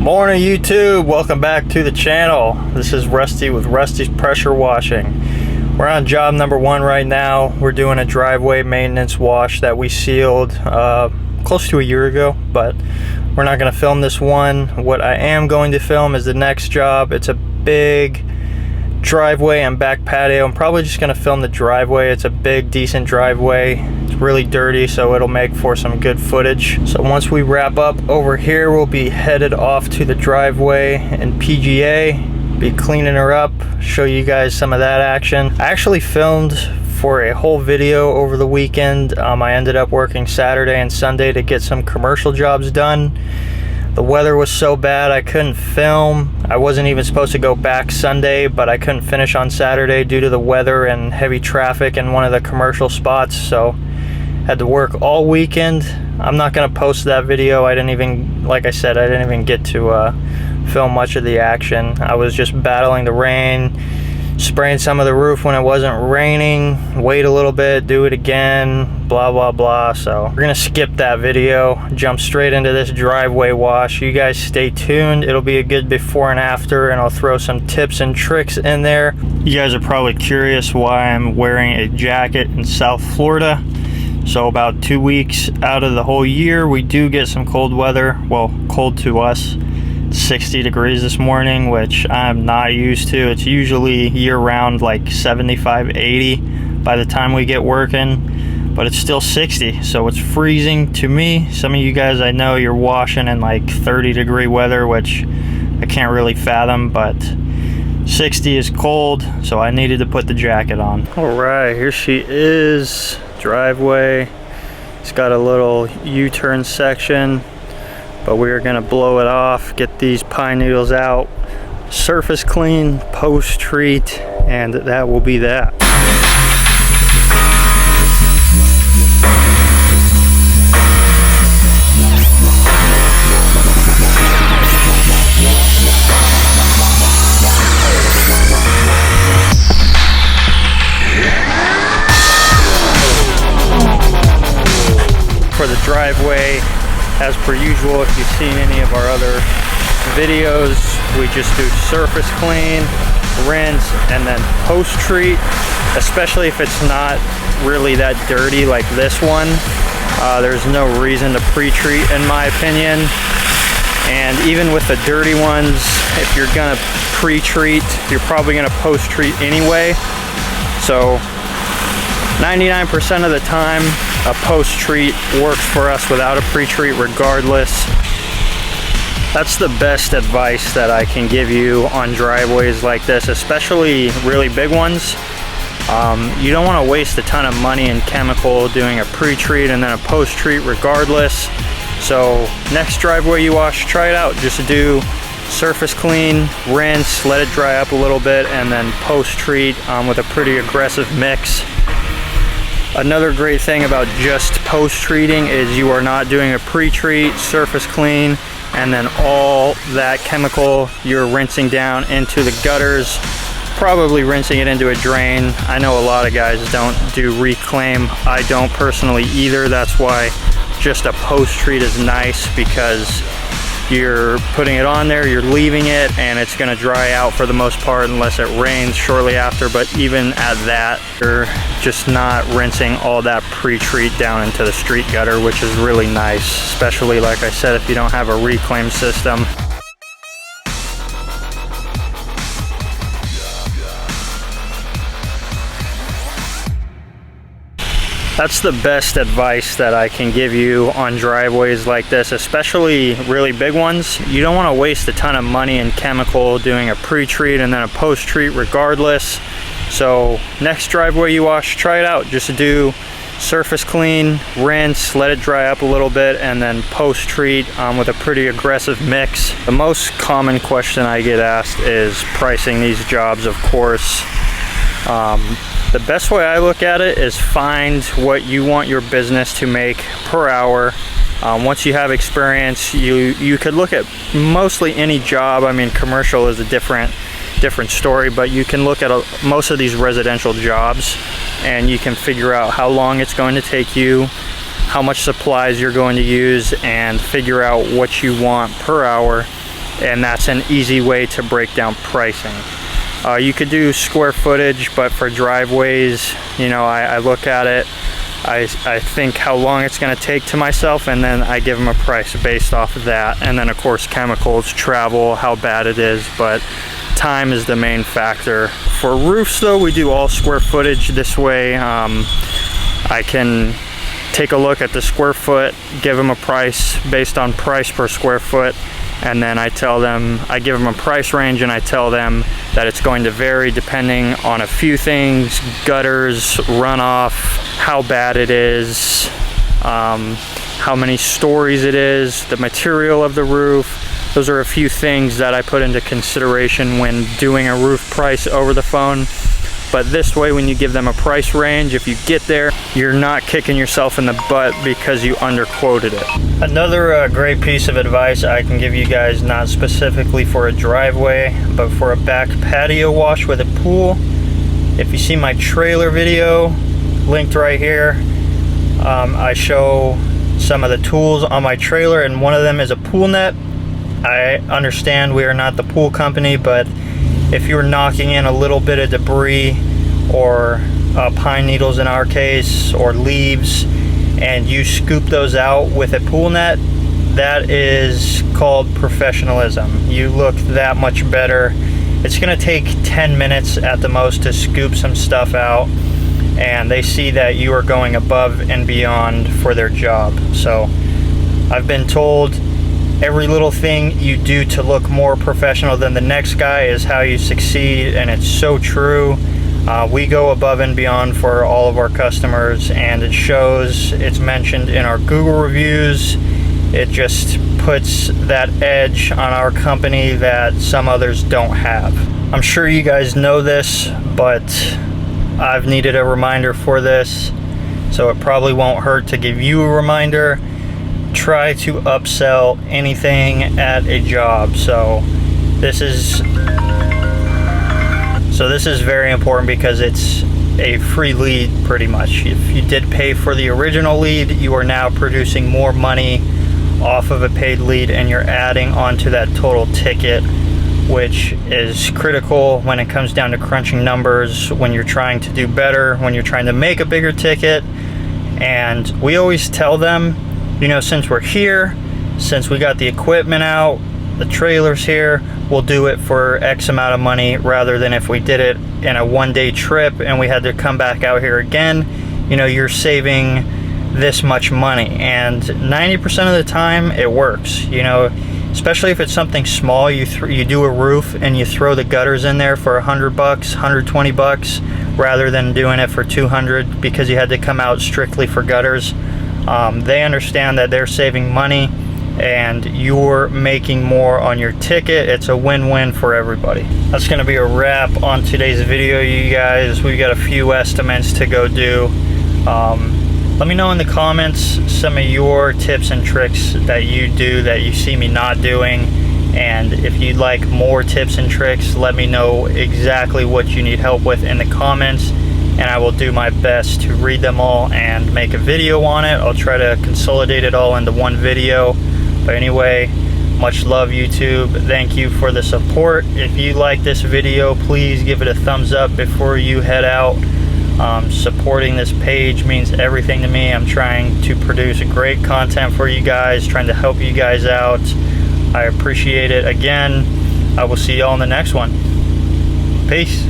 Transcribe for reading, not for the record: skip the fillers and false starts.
Morning YouTube, welcome back to the channel. This is Rusty with Rusty's Pressure Washing. We're on job number 1 right now. We're doing a driveway maintenance wash that we sealed close to a year ago, but we're not going to film this one. What I am going to film is the next job. It's a big driveway and back patio. I'm probably just going to film the driveway. It's a big, decent driveway. It's really dirty, so it'll make for some good footage. So once we wrap up over here, we'll be headed off to the driveway and PGA, be cleaning her up, show you guys some of that action. I actually filmed for a whole video over the weekend. I ended up working Saturday and Sunday to get some commercial jobs done. The weather was so bad I couldn't film. I wasn't even supposed to go back Sunday, but I couldn't finish on Saturday due to the weather and heavy traffic in one of the commercial spots, so had to work all weekend. I'm not gonna post that video. I didn't even, like I said, I didn't even get to film much of the action. I was just battling the rain, spraying some of the roof when it wasn't raining, wait a little bit, do it again, blah blah blah. So we're gonna skip that video, jump straight into this driveway wash. You guys stay tuned. It'll be a good before and after, and I'll throw some tips and tricks in there. You guys are probably curious why I'm wearing a jacket in South Florida. So about 2 weeks out of the whole year, we do get some cold weather. Well, cold to us. 60 degrees this morning, which I'm not used to. It's usually year-round like 75, 80 by the time we get working, but it's still 60, so it's freezing to me. Some of you guys, I know you're washing in like 30-degree weather, which I can't really fathom, but 60 is cold, so I needed to put the jacket on. All right, here she is, driveway. It's got a little U-turn section, but we are going to blow it off, get these pine needles out, surface clean, post treat, and that will be that. For the driveway, as per usual, if you've seen any of our other videos, we just do surface clean, rinse, and then post treat, especially if it's not really that dirty like this one. There's no reason to pre-treat, in my opinion. And even with the dirty ones, if you're gonna pre-treat, you're probably gonna post treat anyway. So 99% of the time, a post-treat works for us without a pre-treat regardless. That's the best advice that I can give you on driveways like this, especially really big ones. You don't want to waste a ton of money and chemical doing a pre-treat and then a post-treat regardless. So next driveway you wash, try it out. Just do surface clean, rinse, let it dry up a little bit, and then post-treat with a pretty aggressive mix. Another great thing about just post-treating is you are not doing a pre-treat, surface clean, and then all that chemical you're rinsing down into the gutters, probably rinsing it into a drain. I know a lot of guys don't do reclaim. I don't personally either. That's why just a post-treat is nice, because you're putting it on there, you're leaving it, and it's going to dry out for the most part unless it rains shortly after. But even at that, you're just not rinsing all that pre-treat down into the street gutter, which is really nice, especially, like I said, if you don't have a reclaim system. That's the best advice that I can give you on driveways like this, especially really big ones. You don't want to waste a ton of money and chemical doing a pre-treat and then a post-treat regardless. So next driveway you wash, try it out. Just do surface clean, rinse, let it dry up a little bit, and then post-treat with a pretty aggressive mix. The most common question I get asked is pricing these jobs, of course. The best way I look at it is find what you want your business to make per hour. Once you have experience, you could look at mostly any job. I mean, commercial is a different story, but you can look at most of these residential jobs and you can figure out how long it's going to take you, how much supplies you're going to use, and figure out what you want per hour and that's an easy way to break down pricing. You could do square footage, but for driveways, you know, I look at it, I think how long it's going to take to myself, and then I give them a price based off of that. And then of course chemicals, travel, how bad it is, but time is the main factor. For roofs though, we do all square footage. This way I can take a look at the square foot, give them a price based on price per square foot, and then I give them a price range, and I tell them that it's going to vary depending on a few things: gutters, runoff, how bad it is, how many stories it is, the material of the roof. Those are a few things that I put into consideration when doing a roof price over the phone. But this way, when you give them a price range, if you get there, you're not kicking yourself in the butt because you underquoted it. Another great piece of advice I can give you guys, not specifically for a driveway, but for a back patio wash with a pool. If you see my trailer video, linked right here, I show some of the tools on my trailer, and one of them is a pool net. I understand we are not the pool company, but if you're knocking in a little bit of debris, or pine needles in our case, or leaves, and you scoop those out with a pool net, that is called professionalism. You look that much better. It's gonna take 10 minutes at the most to scoop some stuff out, and they see that you are going above and beyond for their job. So I've been told every little thing you do to look more professional than the next guy is how you succeed, and it's so true. We go above and beyond for all of our customers, and it shows. It's mentioned in our Google reviews. It just puts that edge on our company that some others don't have. I'm sure you guys know this, but I've needed a reminder for this, so it probably won't hurt to give you a reminder. Try to upsell anything at a job. So this is very important because it's a free lead pretty much. If you did pay for the original lead, you are now producing more money off of a paid lead, and you're adding onto that total ticket, which is critical when it comes down to crunching numbers, when you're trying to do better, when you're trying to make a bigger ticket. And we always tell them, you know, since we're here, since we got the equipment out, the trailer's here, we'll do it for X amount of money, rather than if we did it in a one-day trip and we had to come back out here again. You know, you're saving this much money, and 90% of the time it works. You know, especially if it's something small, you do a roof and you throw the gutters in there for $100, $120, rather than doing it for $200 because you had to come out strictly for gutters. They understand that they're saving money and you're making more on your ticket. It's a win-win for everybody. That's going to be a wrap on today's video, you guys. We've got a few estimates to go do. Let me know in the comments some of your tips and tricks that you do that you see me not doing, and if you'd like more tips and tricks, let me know exactly what you need help with in the comments, and I will do my best to read them all and make a video on it. I'll try to consolidate it all into one video. But anyway, much love, YouTube. Thank you for the support. If you like this video, please give it a thumbs up before you head out. Supporting this page means everything to me. I'm trying to produce great content for you guys, trying to help you guys out. I appreciate it. Again, I will see y'all in the next one. Peace.